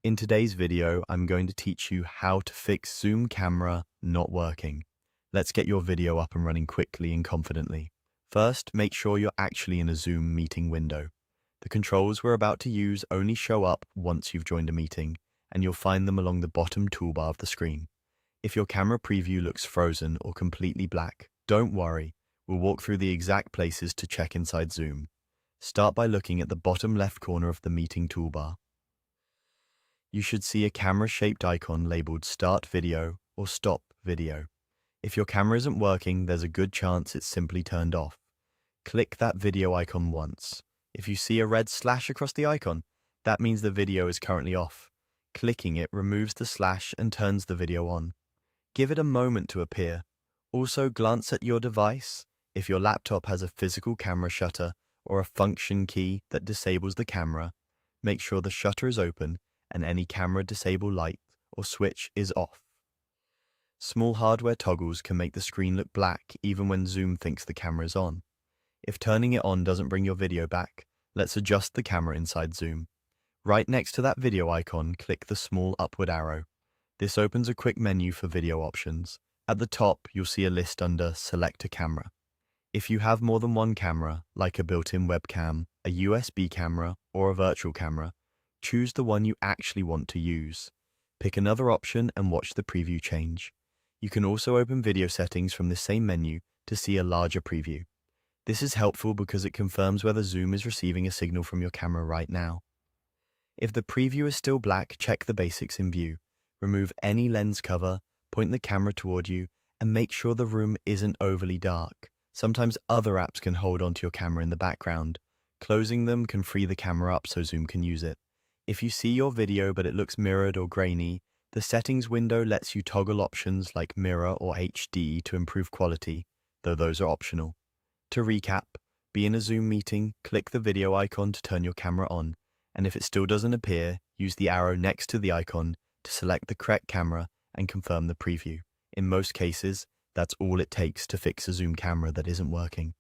In today's video, I'm going to teach you how to fix Zoom camera not working. Let's get your video up and running quickly and confidently. First, make sure you're actually in a Zoom meeting window. The controls we're about to use only show up once you've joined a meeting, and you'll find them along the bottom toolbar of the screen. If your camera preview looks frozen or completely black, don't worry. We'll walk through the exact places to check inside Zoom. Start by looking at the bottom left corner of the meeting toolbar. You should see a camera-shaped icon labeled Start Video or Stop Video. If your camera isn't working, there's a good chance it's simply turned off. Click that video icon once. If you see a red slash across the icon, that means the video is currently off. Clicking it removes the slash and turns the video on. Give it a moment to appear. Also, glance at your device. If your laptop has a physical camera shutter or a function key that disables the camera, make sure the shutter is open and any camera disable light or switch is off. Small hardware toggles can make the screen look black even when Zoom thinks the camera is on. If turning it on doesn't bring your video back, let's adjust the camera inside Zoom. Right next to that video icon, click the small upward arrow. This opens a quick menu for video options. At the top, you'll see a list under Select a Camera. If you have more than one camera, like a built-in webcam, a USB camera, or a virtual camera, choose the one you actually want to use. Pick another option and watch the preview change. You can also open video settings from the same menu to see a larger preview. This is helpful because it confirms whether Zoom is receiving a signal from your camera right now. If the preview is still black, check the basics in view. Remove any lens cover, point the camera toward you, and make sure the room isn't overly dark. Sometimes other apps can hold onto your camera in the background. Closing them can free the camera up so Zoom can use it. If you see your video but it looks mirrored or grainy, the settings window lets you toggle options like mirror or HD to improve quality, though those are optional. To recap, be in a Zoom meeting, click the video icon to turn your camera on, and if it still doesn't appear, use the arrow next to the icon to select the correct camera and confirm the preview. In most cases, that's all it takes to fix a Zoom camera that isn't working.